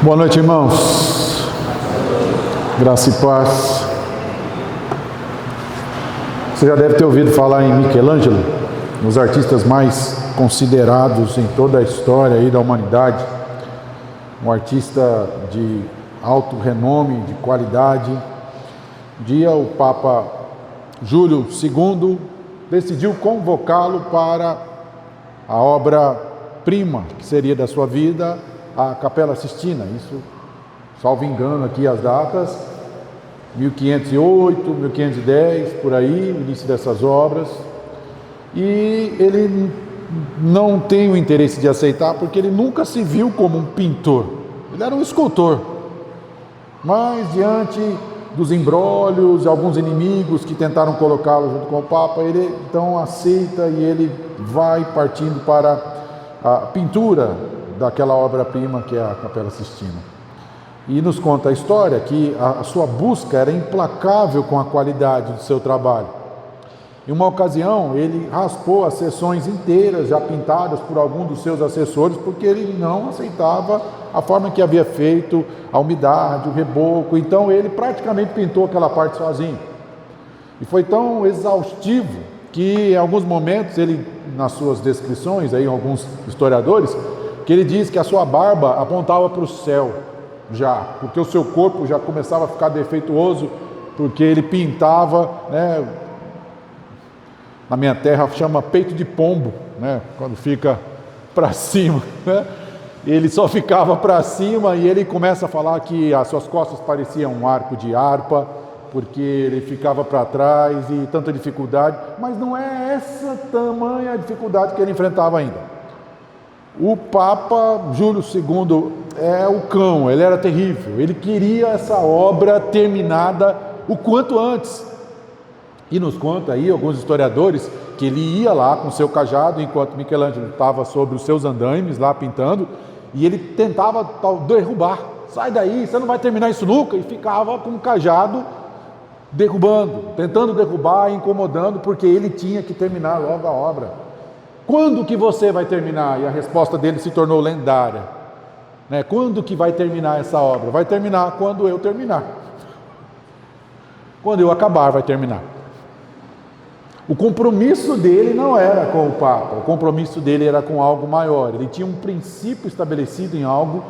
Boa noite, irmãos. Graça e paz. Você já deve ter ouvido falar em Michelangelo, um dos artistas mais considerados em toda a história aí da humanidade. Um artista de alto renome, de qualidade. Um dia o Papa Júlio II decidiu convocá-lo para a obra-prima, que seria da sua vida, a Capela Sistina. Isso, salvo engano aqui as datas, 1508, 1510, por aí, o início dessas obras. E ele não tem o interesse de aceitar, porque ele nunca se viu como um pintor. Ele era um escultor. Mas diante dos imbróglios, alguns inimigos que tentaram colocá-lo junto com o Papa, ele então aceita e ele vai partindo para a pintura daquela obra-prima que é a Capela Sistina. E nos conta a história que a sua busca era implacável com a qualidade do seu trabalho. Em uma ocasião, ele raspou as seções inteiras já pintadas por algum dos seus assessores, porque ele não aceitava a forma que havia feito, a umidade, o reboco. Então ele praticamente pintou aquela parte sozinho. E foi tão exaustivo que em alguns momentos ele, nas suas descrições, aí alguns historiadores, que ele diz que a sua barba apontava para o céu já, porque o seu corpo já começava a ficar defeituoso, porque ele pintava, na minha terra chama peito de pombo, quando fica para cima, ele só ficava para cima e ele começa a falar que as suas costas pareciam um arco de harpa, porque ele ficava para trás e tanta dificuldade, mas não é essa tamanha dificuldade que ele enfrentava ainda. O Papa Júlio II é o cão, ele era terrível, ele queria essa obra terminada o quanto antes. E nos conta aí alguns historiadores que ele ia lá com seu cajado, enquanto Michelangelo estava sobre os seus andaimes lá pintando, e ele tentava derrubar, sai daí, você não vai terminar isso nunca, e ficava com o cajado derrubando, tentando derrubar, incomodando, porque ele tinha que terminar logo a obra. Quando que você vai terminar? E a resposta dele se tornou lendária. Quando que vai terminar essa obra? Vai terminar quando eu terminar. Quando eu acabar, vai terminar. O compromisso dele não era com o Papa, o compromisso dele era com algo maior. Ele tinha um princípio estabelecido em algo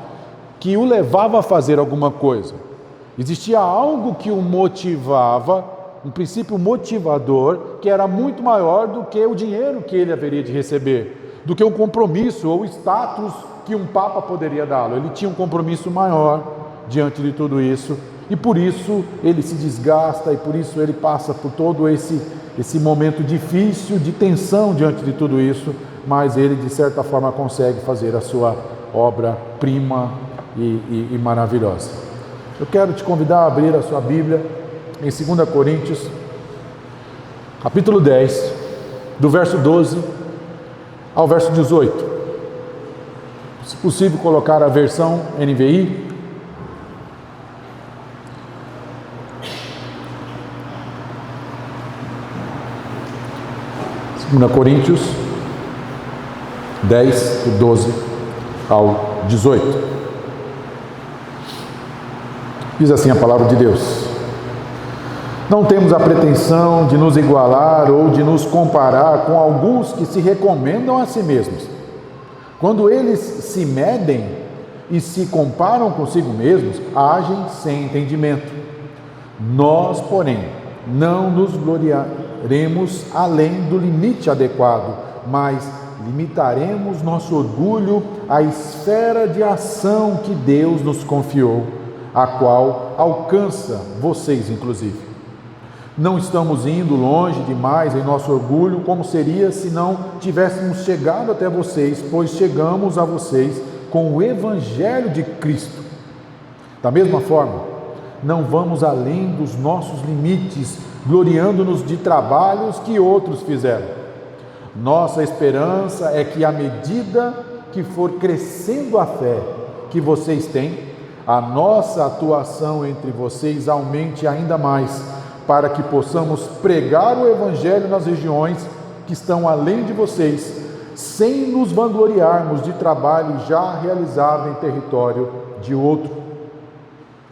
que o levava a fazer alguma coisa. Existia algo que o motivava, um princípio motivador, que era muito maior do que o dinheiro que ele haveria de receber, do que o compromisso ou o status que um Papa poderia dá-lo. Ele tinha um compromisso maior diante de tudo isso, e por isso ele se desgasta, e por isso ele passa por todo esse momento difícil, de tensão diante de tudo isso, mas ele de certa forma consegue fazer a sua obra-prima e maravilhosa. Eu quero te convidar a abrir a sua Bíblia em 2 Coríntios, capítulo 10, do verso 12 ao verso 18. Se possível, colocar a versão NVI. Segunda Coríntios 10, do 12 ao 18. Diz assim a palavra de Deus: não temos a pretensão de nos igualar ou de nos comparar com alguns que se recomendam a si mesmos. Quando eles se medem e se comparam consigo mesmos, agem sem entendimento. Nós, porém, não nos gloriaremos além do limite adequado, mas limitaremos nosso orgulho à esfera de ação que Deus nos confiou, a qual alcança vocês, inclusive. Não estamos indo longe demais em nosso orgulho, como seria se não tivéssemos chegado até vocês, pois chegamos a vocês com o Evangelho de Cristo. Da mesma forma, não vamos além dos nossos limites, gloriando-nos de trabalhos que outros fizeram. Nossa esperança é que, à medida que for crescendo a fé que vocês têm, a nossa atuação entre vocês aumente ainda mais, para que possamos pregar o Evangelho nas regiões que estão além de vocês, sem nos vangloriarmos de trabalho já realizado em território de outro.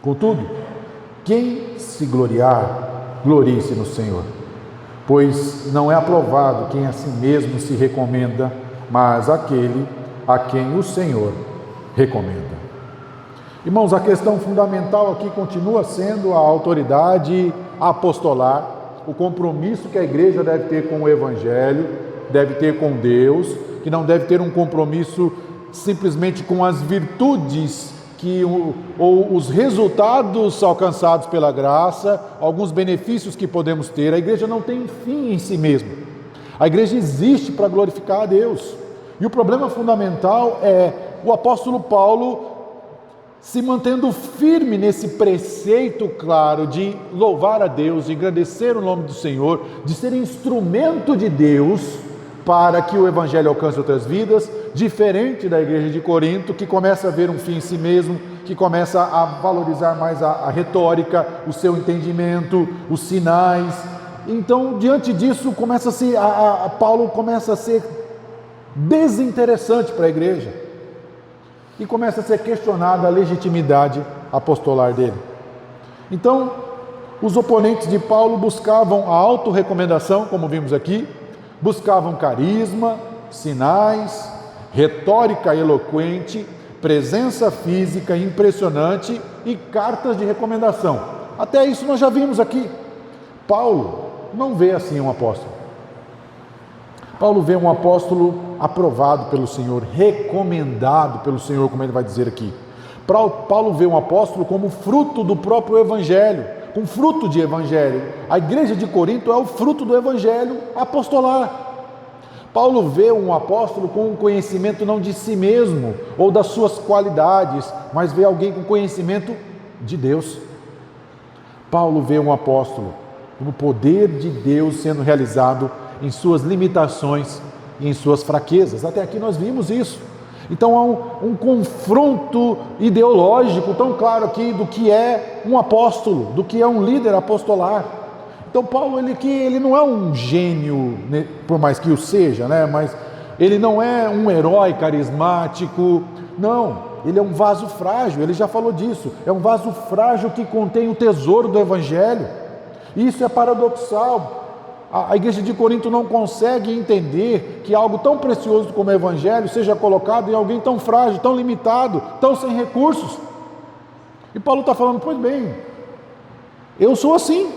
Contudo, quem se gloriar, glorie-se no Senhor, pois não é aprovado quem a si mesmo se recomenda, mas aquele a quem o Senhor recomenda. Irmãos, a questão fundamental aqui continua sendo a autoridade apostolar, o compromisso que a igreja deve ter com o Evangelho, deve ter com Deus, que não deve ter um compromisso simplesmente com as virtudes ou os resultados alcançados pela graça, alguns benefícios que podemos ter. A igreja não tem fim em si mesma. A igreja existe para glorificar a Deus. E o problema fundamental é o apóstolo Paulo se mantendo firme nesse preceito claro de louvar a Deus, de engrandecer o nome do Senhor, de ser instrumento de Deus para que o Evangelho alcance outras vidas, diferente da igreja de Corinto, que começa a ver um fim em si mesmo, que começa a valorizar mais a retórica, o seu entendimento, os sinais. Então, diante disso, Paulo começa a ser desinteressante para a igreja e começa a ser questionada a legitimidade apostolar dele. Então, os oponentes de Paulo buscavam a autorrecomendação, como vimos aqui, buscavam carisma, sinais, retórica eloquente, presença física impressionante e cartas de recomendação. Até isso nós já vimos aqui. Paulo não vê assim um apóstolo. Paulo vê um apóstolo aprovado pelo Senhor, recomendado pelo Senhor, como ele vai dizer aqui. Paulo vê um apóstolo como fruto do próprio Evangelho, com fruto de Evangelho. A igreja de Corinto é o fruto do Evangelho apostolar. Paulo vê um apóstolo com um conhecimento não de si mesmo ou das suas qualidades, mas vê alguém com conhecimento de Deus. Paulo vê um apóstolo como o poder de Deus sendo realizado em suas limitações e em suas fraquezas. Até aqui nós vimos isso. Então há um confronto ideológico tão claro aqui do que é um apóstolo, do que é um líder apostolar. Então Paulo, ele não é um gênio, né, por mais que o seja, né, mas ele não é um herói carismático, não, ele é um vaso frágil, ele já falou disso, é um vaso frágil que contém o tesouro do Evangelho. Isso é paradoxal. A igreja de Corinto não consegue entender que algo tão precioso como o Evangelho seja colocado em alguém tão frágil, tão limitado, tão sem recursos. E Paulo está falando, pois bem, eu sou assim,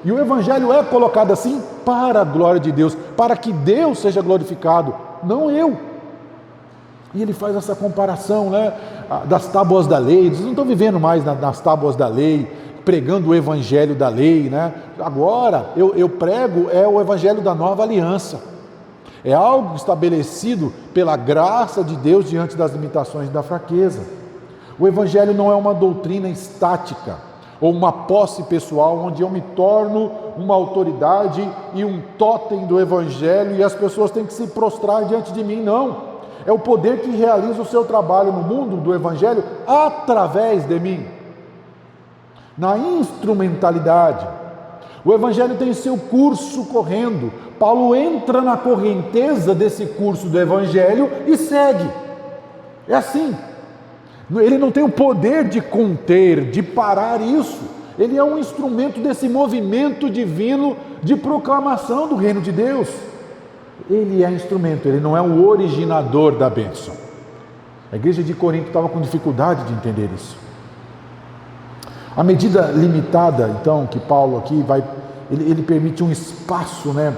e o Evangelho é colocado assim para a glória de Deus, para que Deus seja glorificado, não eu. E ele faz essa comparação, né, das tábuas da lei. Eles não estão vivendo mais nas tábuas da lei, pregando o evangelho da lei, né? Agora eu prego o evangelho da nova aliança. É algo estabelecido pela graça de Deus diante das limitações da fraqueza. O evangelho não é uma doutrina estática ou uma posse pessoal onde eu me torno uma autoridade e um tótem do evangelho e as pessoas têm que se prostrar diante de mim. Não. É o poder que realiza o seu trabalho no mundo do evangelho através de mim. Na instrumentalidade. O Evangelho tem seu curso correndo. Paulo entra na correnteza desse curso do Evangelho e segue. É assim. Ele não tem o poder de conter, de parar isso. Ele é um instrumento desse movimento divino de proclamação do reino de Deus. Ele é instrumento, ele não é o originador da bênção. A igreja de Corinto estava com dificuldade de entender isso. A medida limitada, então, que Paulo aqui ele permite um espaço, né,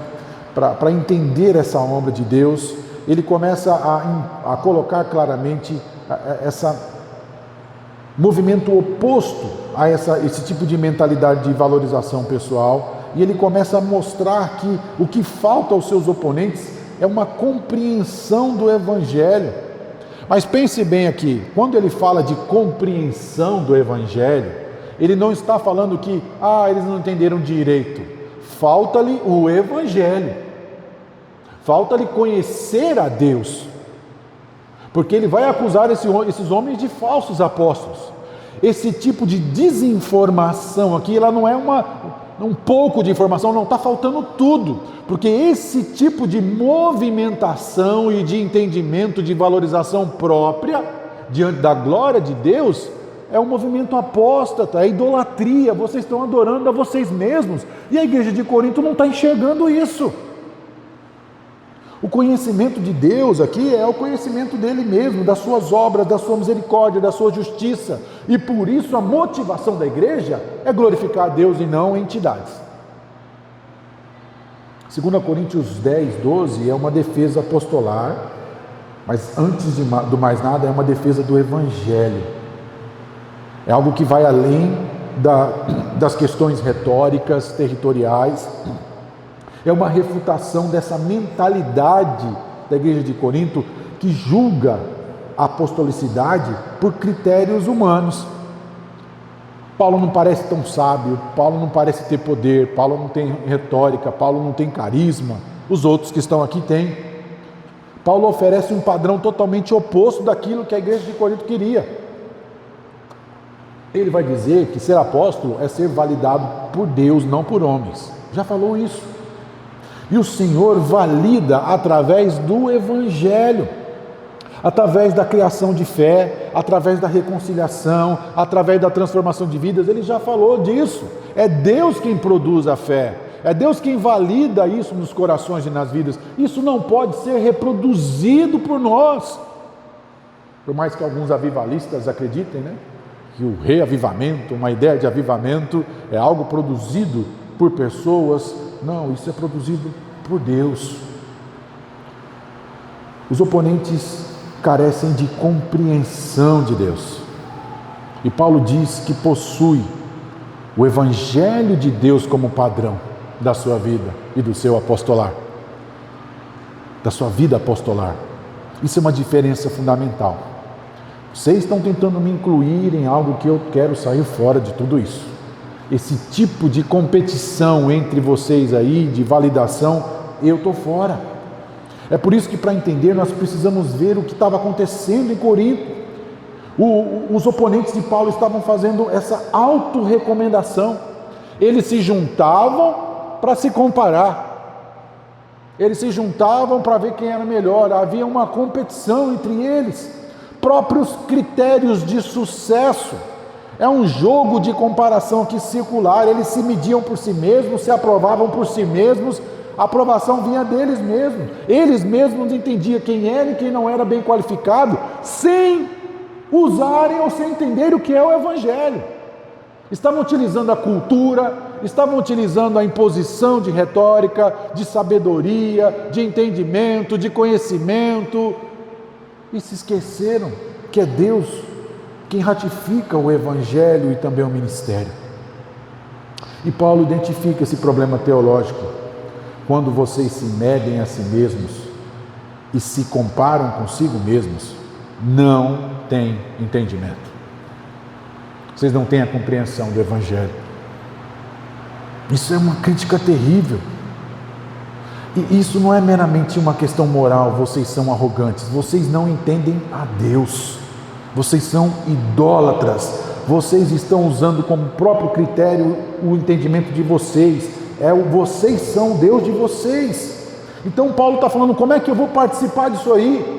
para entender essa obra de Deus. Ele começa a colocar claramente esse movimento oposto a esse tipo de mentalidade de valorização pessoal, e ele começa a mostrar que o que falta aos seus oponentes é uma compreensão do Evangelho. Mas pense bem aqui, quando ele fala de compreensão do Evangelho, ele não está falando que, eles não entenderam direito. Falta-lhe o Evangelho. Falta-lhe conhecer a Deus. Porque ele vai acusar esses homens de falsos apóstolos. Esse tipo de desinformação aqui, ela não é um pouco de informação, não, está faltando tudo. Porque esse tipo de movimentação e de entendimento, de valorização própria, diante da glória de Deus, é um movimento apóstata, é idolatria, vocês estão adorando a vocês mesmos, e a igreja de Corinto não está enxergando isso. O conhecimento de Deus aqui é o conhecimento dele mesmo, das suas obras, da sua misericórdia, da sua justiça, e por isso a motivação da igreja é glorificar a Deus e não entidades. 2 Coríntios 10, 12 é uma defesa apostolar, mas antes do mais nada é uma defesa do Evangelho. É algo que vai além das questões retóricas, territoriais. É uma refutação dessa mentalidade da igreja de Corinto que julga a apostolicidade por critérios humanos. Paulo não parece tão sábio, Paulo não parece ter poder, Paulo não tem retórica, Paulo não tem carisma, os outros que estão aqui têm. Paulo oferece um padrão totalmente oposto daquilo que a igreja de Corinto queria. Ele vai dizer que ser apóstolo é ser validado por Deus, não por homens. Já falou isso. E o Senhor valida através do Evangelho, através da criação de fé, através da reconciliação, através da transformação de vidas. Ele já falou disso. É Deus quem produz a fé, é Deus quem valida isso nos corações e nas vidas. Isso não pode ser reproduzido por nós. Por mais que alguns avivalistas acreditem, que o reavivamento, uma ideia de avivamento, é algo produzido por pessoas. Não, isso é produzido por Deus. Os oponentes carecem de compreensão de Deus. E Paulo diz que possui o Evangelho de Deus como padrão da sua vida e do seu apostolar, da sua vida apostolar. Isso é uma diferença fundamental. Vocês estão tentando me incluir em algo que eu quero sair fora de tudo isso. Esse tipo de competição entre vocês aí, de validação, eu estou fora. É por isso que, para entender, nós precisamos ver o que estava acontecendo em Corinto. Os oponentes de Paulo estavam fazendo essa autorrecomendação. Eles se juntavam para se comparar. Eles se juntavam para ver quem era melhor. Havia uma competição entre eles. Próprios critérios de sucesso. É um jogo de comparação aqui circular. Eles se mediam por si mesmos, se aprovavam por si mesmos. A aprovação vinha deles mesmos. Eles mesmos entendiam quem era e quem não era bem qualificado, sem usarem ou sem entender o que é o Evangelho. Estavam utilizando a cultura, estavam utilizando a imposição de retórica, de sabedoria, de entendimento, de conhecimento, e se esqueceram que é Deus quem ratifica o Evangelho e também o ministério. E Paulo identifica esse problema teológico. Quando vocês se medem a si mesmos e se comparam consigo mesmos, não têm entendimento. Vocês não têm a compreensão do Evangelho. Isso é uma crítica terrível. E isso não é meramente uma questão moral. Vocês são arrogantes, vocês não entendem a Deus. Vocês são idólatras. Vocês estão usando como próprio critério o entendimento de vocês. Vocês são o Deus de vocês. Então Paulo está falando, como é que eu vou participar disso aí?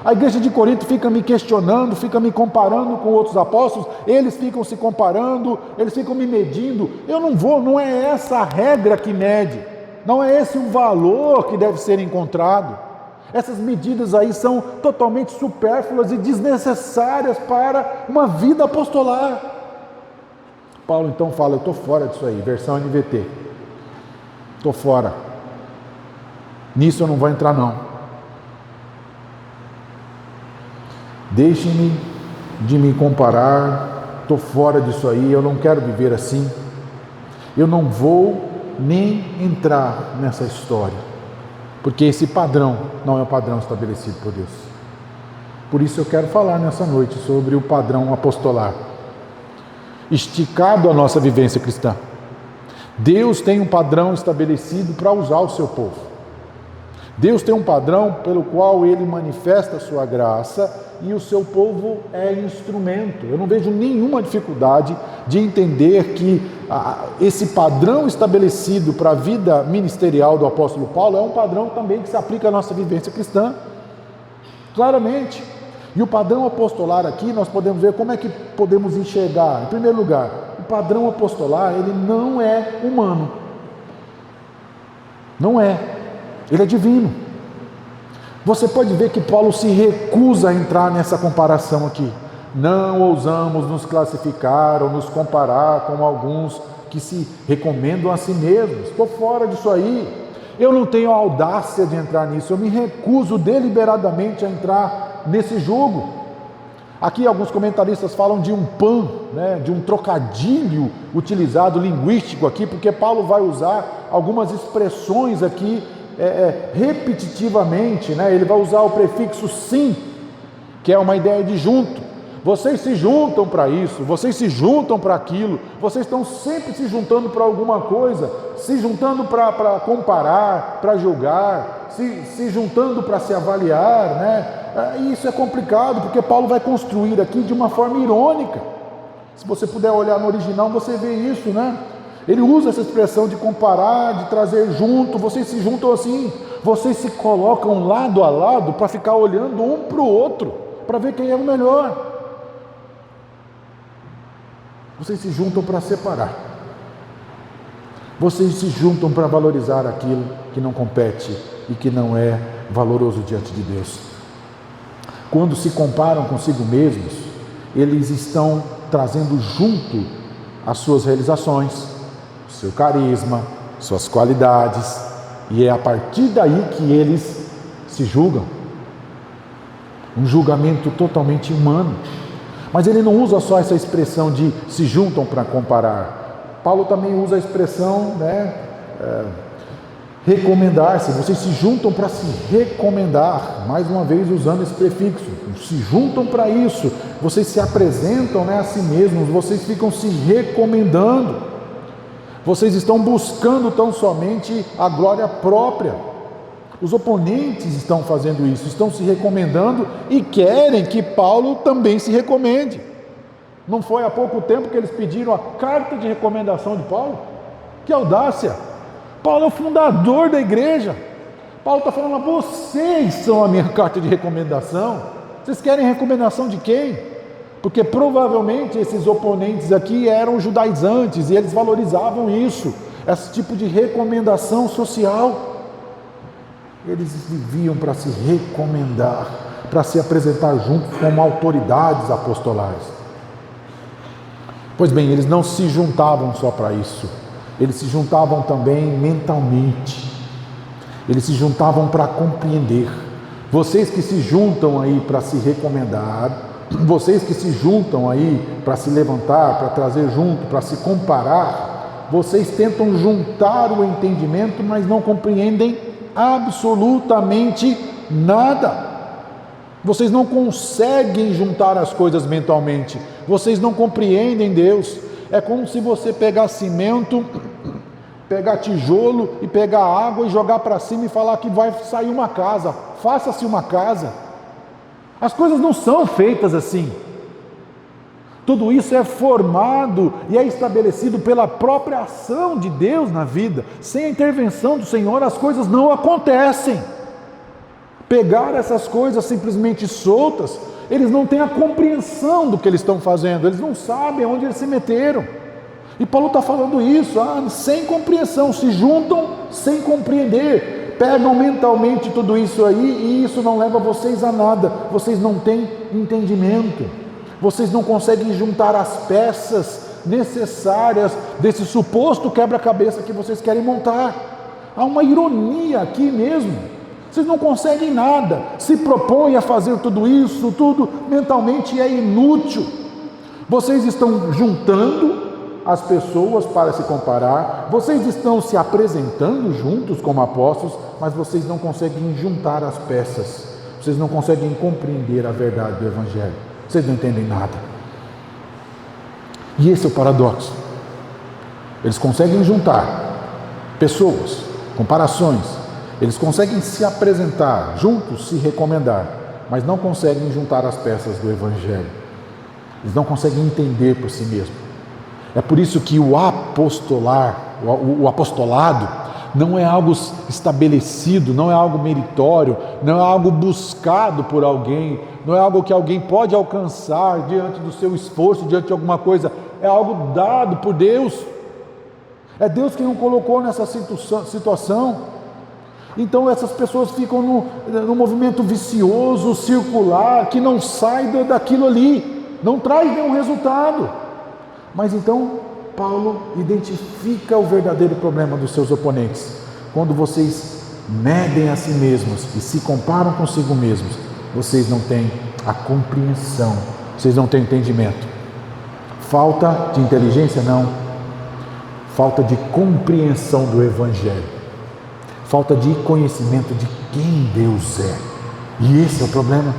A igreja de Corinto fica me questionando, fica me comparando com outros apóstolos, eles ficam se comparando, eles ficam me medindo. Eu não vou, não é essa a regra que mede, não é esse o valor que deve ser encontrado. Essas medidas aí são totalmente supérfluas e desnecessárias para uma vida apostolar. Paulo então fala, eu estou fora disso aí, versão NVT. Estou fora. Nisso eu não vou entrar não. Deixem-me de me comparar, estou fora disso aí, eu não quero viver assim. Eu não vou nem entrar nessa história, porque esse padrão não é o padrão estabelecido por Deus. Por isso eu quero falar nessa noite sobre o padrão apostolar, esticado à nossa vivência cristã. Deus tem um padrão estabelecido para usar o seu povo. Deus tem um padrão pelo qual Ele manifesta a sua graça e o seu povo é instrumento. Eu não vejo nenhuma dificuldade de entender que esse padrão estabelecido para a vida ministerial do apóstolo Paulo é um padrão também que se aplica à nossa vivência cristã. Claramente. E o padrão apostolar aqui, nós podemos ver como é que podemos enxergar. Em primeiro lugar, o padrão apostolar, ele não é humano. Não é. Ele é divino. Você pode ver que Paulo se recusa a entrar nessa comparação aqui. Não ousamos nos classificar ou nos comparar com alguns que se recomendam a si mesmos. Estou fora disso aí. Eu não tenho a audácia de entrar nisso. Eu me recuso deliberadamente a entrar nesse jogo. Aqui alguns comentaristas falam de um de um trocadilho utilizado linguístico aqui, porque Paulo vai usar algumas expressões aqui repetitivamente, ele vai usar o prefixo sim, que é uma ideia de junto. Vocês se juntam para isso, vocês se juntam para aquilo, vocês estão sempre se juntando para alguma coisa, se juntando para comparar, para julgar, se juntando para se avaliar, E isso é complicado, porque Paulo vai construir aqui de uma forma irônica. Se você puder olhar no original, você vê isso, Ele usa essa expressão de comparar, de trazer junto, vocês se juntam assim, vocês se colocam lado a lado para ficar olhando um para o outro, para ver quem é o melhor. Vocês se juntam para separar. Vocês se juntam para valorizar aquilo que não compete e que não é valoroso diante de Deus. Quando se comparam consigo mesmos, eles estão trazendo junto as suas realizações, o seu carisma, suas qualidades, e é a partir daí que eles se julgam. Um julgamento totalmente humano. Mas ele não usa só essa expressão de se juntam para comparar. Paulo também usa a expressão, recomendar-se. Vocês se juntam para se recomendar. Mais uma vez usando esse prefixo. Se juntam para isso. Vocês se apresentam a si mesmos. Vocês ficam se recomendando. Vocês estão buscando tão somente a glória própria. Os oponentes estão fazendo isso, estão se recomendando e querem que Paulo também se recomende. Não foi há pouco tempo que eles pediram a carta de recomendação de Paulo? Que audácia! Paulo é o fundador da igreja. Paulo está falando, vocês são a minha carta de recomendação. Vocês querem recomendação de quem? Porque provavelmente esses oponentes aqui eram judaizantes e eles valorizavam isso, esse tipo de recomendação social. Eles viviam para se recomendar, para se apresentar juntos como autoridades apostolares. Pois bem, eles não se juntavam só para isso, eles se juntavam também mentalmente, eles se juntavam para compreender. Vocês que se juntam aí para se recomendar, vocês que se juntam aí para se levantar, para trazer junto, para se comparar, vocês tentam juntar o entendimento, mas não compreendem absolutamente nada. Vocês não conseguem juntar as coisas mentalmente. Vocês não compreendem Deus. É como se você pegar cimento, pegar tijolo e pegar água e jogar para cima e falar que vai sair uma casa. Faça-se uma casa. As coisas não são feitas assim. Tudo isso é formado e é estabelecido pela própria ação de Deus na vida. Sem a intervenção do Senhor, as coisas não acontecem. Pegar essas coisas simplesmente soltas, eles não têm a compreensão do que eles estão fazendo, eles não sabem onde eles se meteram. E Paulo está falando isso, sem compreensão, se juntam sem compreender, pegam mentalmente tudo isso aí e isso não leva vocês a nada, vocês não têm entendimento. Vocês não conseguem juntar as peças necessárias desse suposto quebra-cabeça que vocês querem montar. Há uma ironia aqui mesmo. Vocês não conseguem nada, se propõem a fazer tudo isso, tudo mentalmente é inútil. Vocês estão juntando as pessoas para se comparar, vocês estão se apresentando juntos como apóstolos, mas vocês não conseguem juntar as peças, vocês não conseguem compreender a verdade do Evangelho. Vocês não entendem nada. E esse é o paradoxo. Eles conseguem juntar pessoas, comparações, eles conseguem se apresentar juntos, se recomendar, mas não conseguem juntar as peças do Evangelho. Eles não conseguem entender por si mesmos. É por isso que o apostolado não é algo estabelecido, não é algo meritório, não é algo buscado por alguém, não é algo que alguém pode alcançar diante do seu esforço, diante de alguma coisa, é algo dado por Deus. É Deus quem o colocou nessa situação. Então essas pessoas ficam no movimento vicioso, circular, que não sai daquilo ali, não traz nenhum resultado. Mas então Paulo identifica o verdadeiro problema dos seus oponentes. Quando vocês medem a si mesmos e se comparam consigo mesmos, vocês não têm a compreensão, vocês não têm entendimento. Falta de inteligência? Não. Falta de compreensão do Evangelho. Falta de conhecimento de quem Deus é. E esse é o problema.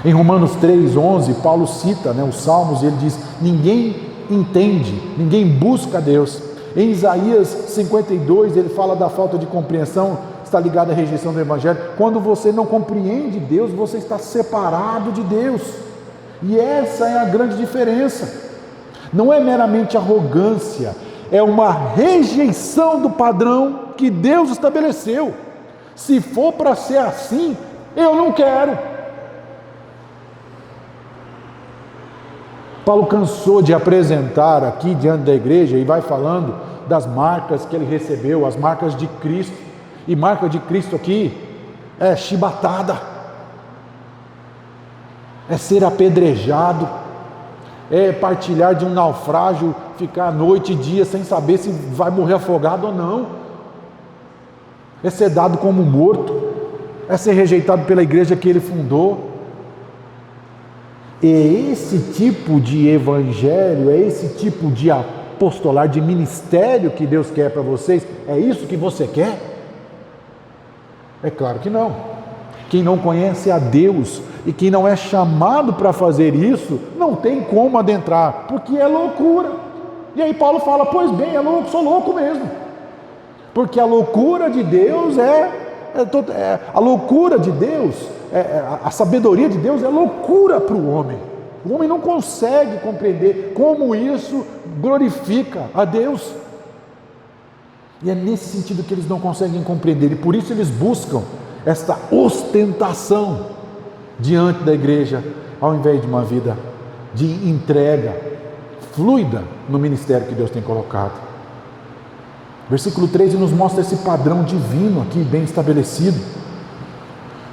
Em Romanos 3:11, Paulo cita os Salmos e ele diz: ninguém entende, ninguém busca Deus. Em Isaías 52, ele fala da falta de compreensão, está ligada à rejeição do Evangelho. Quando você não compreende Deus, você está separado de Deus. E essa é a grande diferença. Não é meramente arrogância, é uma rejeição do padrão que Deus estabeleceu. Se for para ser assim, eu não quero. Paulo cansou de apresentar aqui diante da igreja e vai falando das marcas que ele recebeu, as marcas de Cristo. E marca de Cristo aqui é chibatada, é ser apedrejado, é partilhar de um naufrágio, ficar noite e dia sem saber se vai morrer afogado ou não, é ser dado como morto, é ser rejeitado pela igreja que ele fundou. É esse tipo de evangelho, é esse tipo de apostolar, de ministério que Deus quer para vocês? É isso que você quer? É claro que não. Quem não conhece a Deus e quem não é chamado para fazer isso, não tem como adentrar, porque é loucura. E aí Paulo fala: pois bem, é louco, sou louco mesmo, porque a loucura de Deus a loucura de Deus, a sabedoria de Deus é loucura para o homem. O homem não consegue compreender como isso glorifica a Deus. E é nesse sentido que eles não conseguem compreender, e por isso eles buscam esta ostentação diante da igreja, ao invés de uma vida de entrega fluida no ministério que Deus tem colocado. Versículo 13 nos mostra esse padrão divino aqui bem estabelecido.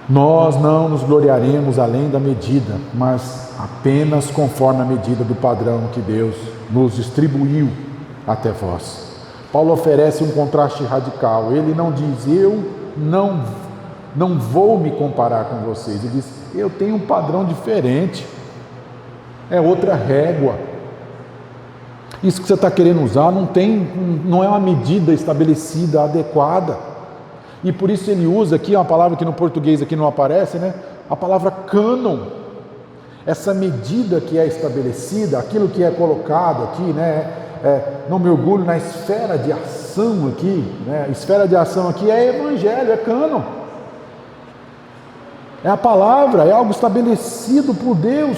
Nós não nos gloriaremos além da medida, mas apenas conforme a medida do padrão que Deus nos distribuiu até vós. Paulo oferece um contraste radical. Ele não diz: eu não vou me comparar com vocês. Ele diz: eu tenho um padrão diferente, é outra régua. Isso que você está querendo usar não é uma medida estabelecida, adequada. E por isso ele usa aqui uma palavra que no português aqui não aparece, a palavra cânon. Essa medida que é estabelecida, aquilo que é colocado aqui, não me orgulho na esfera de ação aqui, a esfera de ação aqui é evangelho, é cânon. É a palavra, é algo estabelecido por Deus.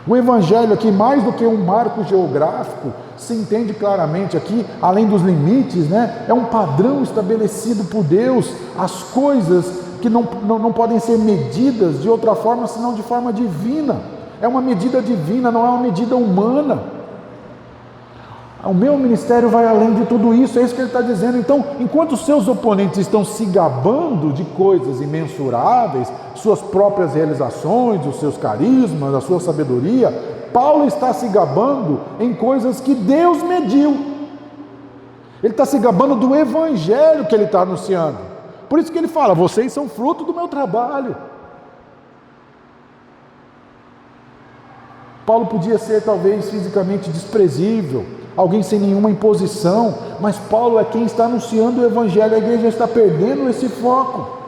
O evangelho aqui, mais do que um marco geográfico, se entende claramente aqui, além dos limites, é um padrão estabelecido por Deus. As coisas que não podem ser medidas de outra forma, senão de forma divina. É uma medida divina, não é uma medida humana. O meu ministério vai além de tudo isso, é isso que ele está dizendo. Então, enquanto os seus oponentes estão se gabando de coisas imensuráveis, suas próprias realizações, os seus carismas, a sua sabedoria, Paulo está se gabando em coisas que Deus mediu. Ele está se gabando do evangelho que ele está anunciando. Por isso que ele fala: vocês são fruto do meu trabalho. Paulo podia ser talvez fisicamente desprezível, alguém sem nenhuma imposição, mas Paulo é quem está anunciando o evangelho. A igreja está perdendo esse foco.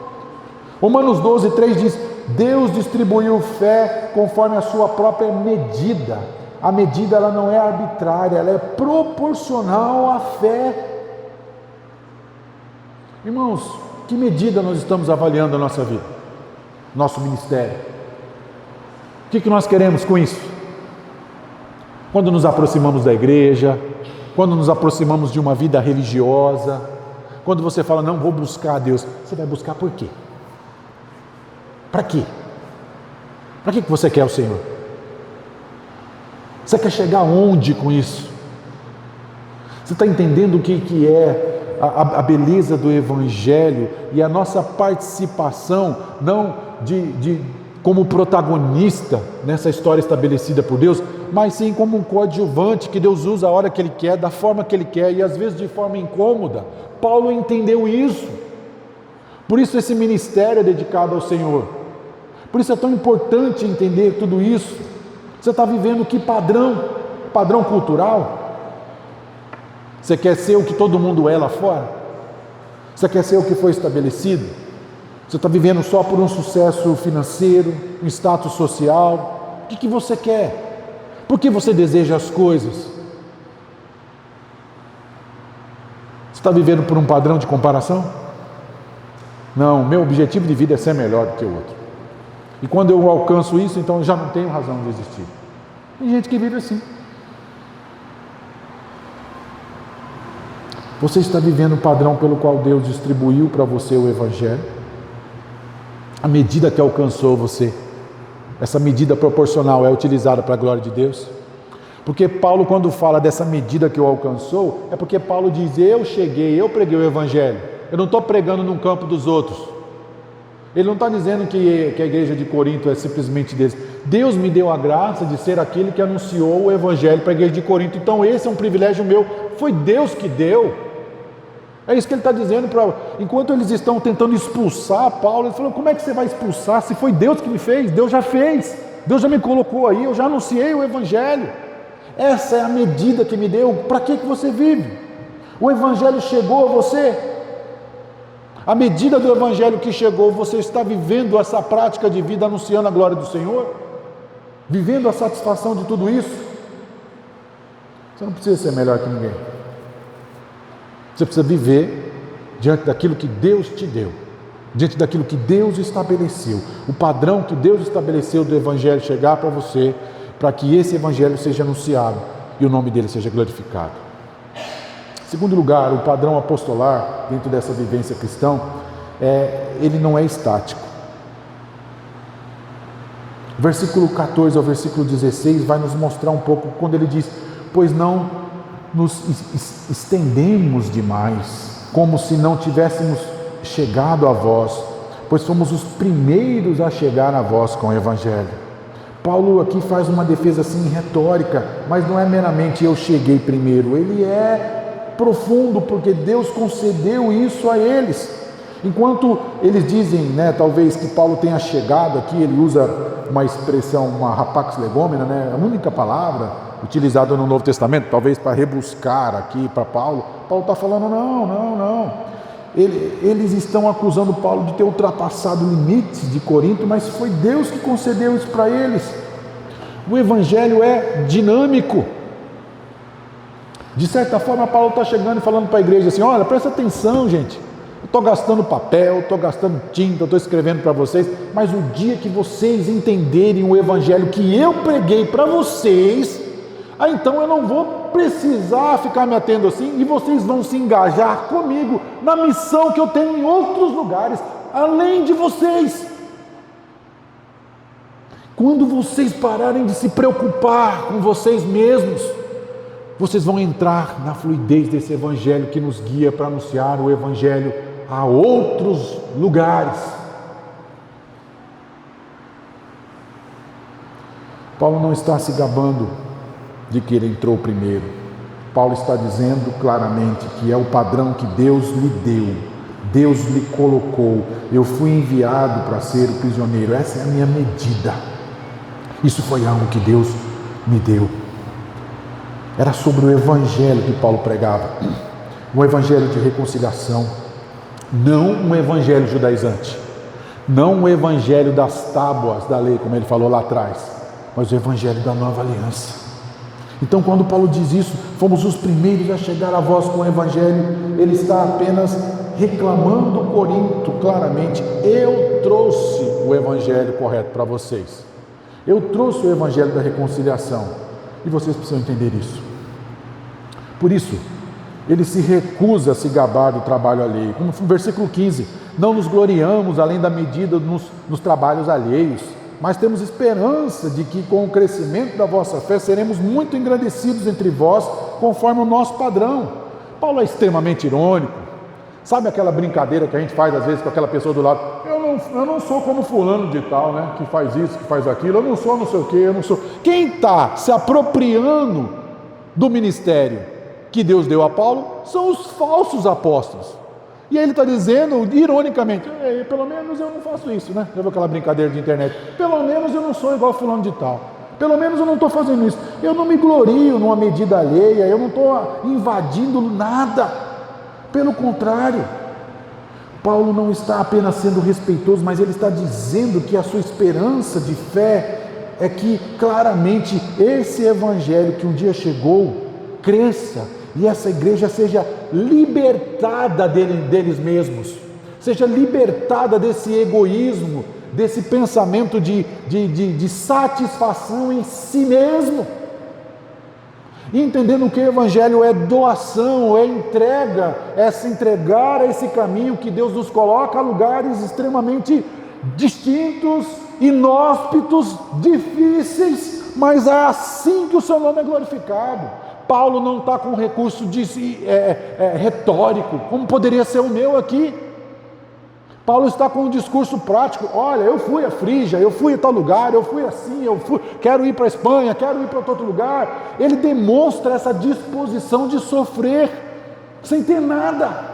Romanos 12:3 diz: Deus distribuiu fé conforme a sua própria medida. A medida ela não é arbitrária, ela é proporcional à fé. Irmãos, que medida nós estamos avaliando a nossa vida, nosso ministério? O que nós queremos com isso? Quando nos aproximamos da igreja, quando nos aproximamos de uma vida religiosa, quando você fala: não vou buscar a Deus, você vai buscar por quê? Para quê? Para que você quer o Senhor? Você quer chegar aonde com isso? Você está entendendo o que é a beleza do Evangelho e a nossa participação, não como protagonista nessa história estabelecida por Deus, mas sim como um coadjuvante que Deus usa a hora que Ele quer, da forma que Ele quer e às vezes de forma incômoda. Paulo entendeu isso. Por isso esse ministério é dedicado ao Senhor. Por isso é tão importante entender tudo isso. Você está vivendo que padrão? Padrão cultural? Você quer ser o que todo mundo é lá fora? Você quer ser o que foi estabelecido? Você está vivendo só por um sucesso financeiro, um status social? O que você quer? Por que você deseja as coisas? Você está vivendo por um padrão de comparação? Não, meu objetivo de vida é ser melhor do que o outro. E quando eu alcanço isso, então eu já não tenho razão de existir. Tem gente que vive assim. Você está vivendo o padrão pelo qual Deus distribuiu para você o Evangelho? A medida que alcançou você, essa medida proporcional é utilizada para a glória de Deus? Porque Paulo, quando fala dessa medida que o alcançou, é porque Paulo diz: eu cheguei, eu preguei o Evangelho. Eu não estou pregando num campo dos outros. Ele não está dizendo que a igreja de Corinto é simplesmente deles. Deus me deu a graça de ser aquele que anunciou o Evangelho para a igreja de Corinto. Então esse é um privilégio meu. Foi Deus que deu. É isso que ele está dizendo. Enquanto eles estão tentando expulsar Paulo, ele falou: como é que você vai expulsar se foi Deus que me fez? Deus já fez. Deus já me colocou aí. Eu já anunciei o Evangelho. Essa é a medida que me deu. Para que você vive? O Evangelho chegou a você. A medida do Evangelho que chegou, você está vivendo essa prática de vida anunciando a glória do Senhor? Vivendo a satisfação de tudo isso? Você não precisa ser melhor que ninguém. Você precisa viver diante daquilo que Deus te deu, diante daquilo que Deus estabeleceu, o padrão que Deus estabeleceu do Evangelho chegar para você, para que esse Evangelho seja anunciado e o nome dele seja glorificado. Segundo lugar, o padrão apostolar dentro dessa vivência cristã, ele não é estático. O versículo 14 ao versículo 16 vai nos mostrar um pouco quando ele diz: pois não nos estendemos demais, como se não tivéssemos chegado a vós, pois fomos os primeiros a chegar a vós com o Evangelho. Paulo aqui faz uma defesa assim retórica, mas não é meramente eu cheguei primeiro, ele é profundo, porque Deus concedeu isso a eles. Enquanto eles dizem, talvez que Paulo tenha chegado aqui, ele usa uma expressão, uma rapax legomena, a única palavra utilizada no Novo Testamento, talvez para rebuscar aqui para Paulo. Paulo está falando, não. Eles estão acusando Paulo de ter ultrapassado limites de Corinto, mas foi Deus que concedeu isso para eles. O Evangelho é dinâmico. De certa forma, Paulo está chegando e falando para a igreja assim: olha, presta atenção, gente, eu estou gastando papel, estou gastando tinta, estou escrevendo para vocês, mas o dia que vocês entenderem o Evangelho que eu preguei para vocês, então eu não vou precisar ficar me atendo assim, e vocês vão se engajar comigo na missão que eu tenho em outros lugares, além de vocês. Quando vocês pararem de se preocupar com vocês mesmos, vocês vão entrar na fluidez desse Evangelho que nos guia para anunciar o Evangelho a outros lugares. Paulo não está se gabando de que ele entrou primeiro. Paulo está dizendo claramente que é o padrão que Deus lhe deu, Deus lhe colocou. Eu fui enviado para ser o prisioneiro, essa é a minha medida. Isso foi algo que Deus me deu. Era sobre o Evangelho que Paulo pregava, um Evangelho de reconciliação, não um Evangelho judaizante, não um Evangelho das tábuas da lei, como ele falou lá atrás, mas o Evangelho da nova aliança. Então, quando Paulo diz isso, fomos os primeiros a chegar a vós com o Evangelho, ele está apenas reclamando Corinto claramente: eu trouxe o Evangelho correto para vocês, eu trouxe o Evangelho da reconciliação, e vocês precisam entender isso. Por isso, ele se recusa a se gabar do trabalho alheio. Como no versículo 15, não nos gloriamos além da medida nos trabalhos alheios, mas temos esperança de que com o crescimento da vossa fé seremos muito engrandecidos entre vós, conforme o nosso padrão. Paulo é extremamente irônico. Sabe aquela brincadeira que a gente faz às vezes com aquela pessoa do lado? Eu não sou como fulano de tal, né? Que faz isso, que faz aquilo, eu não sou não sei o quê, eu não sou. Quem está se apropriando do ministério que Deus deu a Paulo são os falsos apóstolos. E aí ele está dizendo, ironicamente, pelo menos eu não faço isso, né? Já viu aquela brincadeira de internet? Pelo menos eu não sou igual fulano de tal. Pelo menos eu não estou fazendo isso. Eu não me glorio numa medida alheia, eu não estou invadindo nada. Pelo contrário, Paulo não está apenas sendo respeitoso, mas ele está dizendo que a sua esperança de fé é que claramente esse evangelho que um dia chegou, cresça e essa igreja seja libertada deles mesmos, seja libertada desse egoísmo, desse pensamento de satisfação em si mesmo, entendendo que o evangelho é doação, é entrega, é se entregar a esse caminho que Deus nos coloca a lugares extremamente distintos, inóspitos, difíceis, mas é assim que o seu nome é glorificado. Paulo não está com recurso retórico, como poderia ser o meu aqui. Paulo está com um discurso prático. Olha, eu fui a Frígia, eu fui a tal lugar, eu fui assim, quero ir para a Espanha, quero ir para outro lugar. Ele demonstra essa disposição de sofrer, sem ter nada.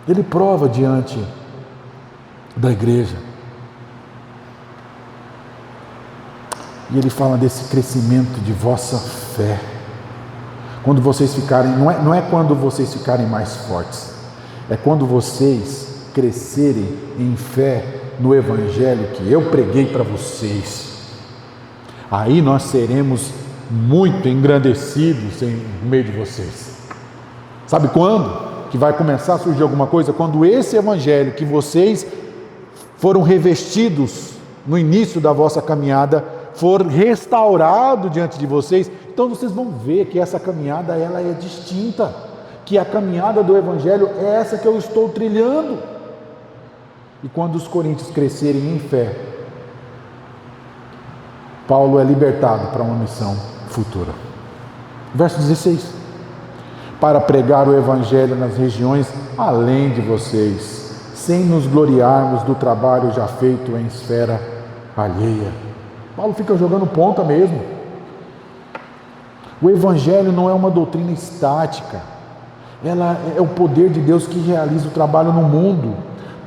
Ele prova diante da igreja. E ele fala desse crescimento de vossa fé. Quando vocês ficarem, não é quando vocês ficarem mais fortes, é quando vocês crescerem em fé no evangelho que eu preguei para vocês. Aí nós seremos muito engrandecidos no meio de vocês. Sabe quando que vai começar a surgir alguma coisa? Quando esse evangelho que vocês foram revestidos no início da vossa caminhada for restaurado diante de vocês, então vocês vão ver que essa caminhada ela é distinta, que a caminhada do evangelho é essa que eu estou trilhando. E quando os coríntios crescerem em fé, Paulo é libertado para uma missão futura. Verso 16: para pregar o evangelho nas regiões além de vocês, sem nos gloriarmos do trabalho já feito em esfera alheia. Paulo fica jogando ponta mesmo. O evangelho não é uma doutrina estática, ela é o poder de Deus que realiza o trabalho no mundo.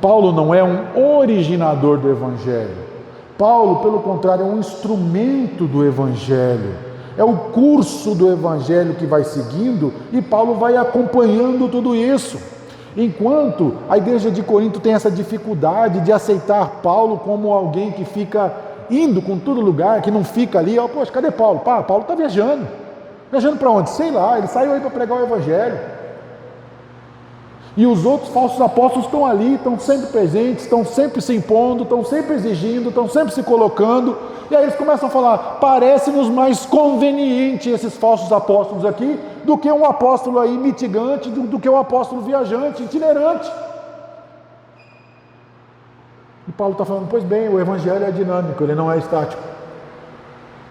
Paulo não é um originador do evangelho, Paulo, pelo contrário, é um instrumento do evangelho, é o curso do evangelho que vai seguindo e Paulo vai acompanhando tudo isso. Enquanto a igreja de Corinto tem essa dificuldade de aceitar Paulo como alguém que fica indo com todo lugar, que não fica ali, poxa, cadê Paulo? Paulo está viajando para onde? Sei lá, ele saiu aí para pregar o evangelho. E os outros falsos apóstolos estão ali, estão sempre presentes, estão sempre se impondo, estão sempre exigindo, estão sempre se colocando, e aí eles começam a falar, parece-nos mais conveniente esses falsos apóstolos aqui, do que um apóstolo aí mitigante, do que um apóstolo viajante, itinerante. E Paulo está falando, pois bem, o evangelho é dinâmico, ele não é estático.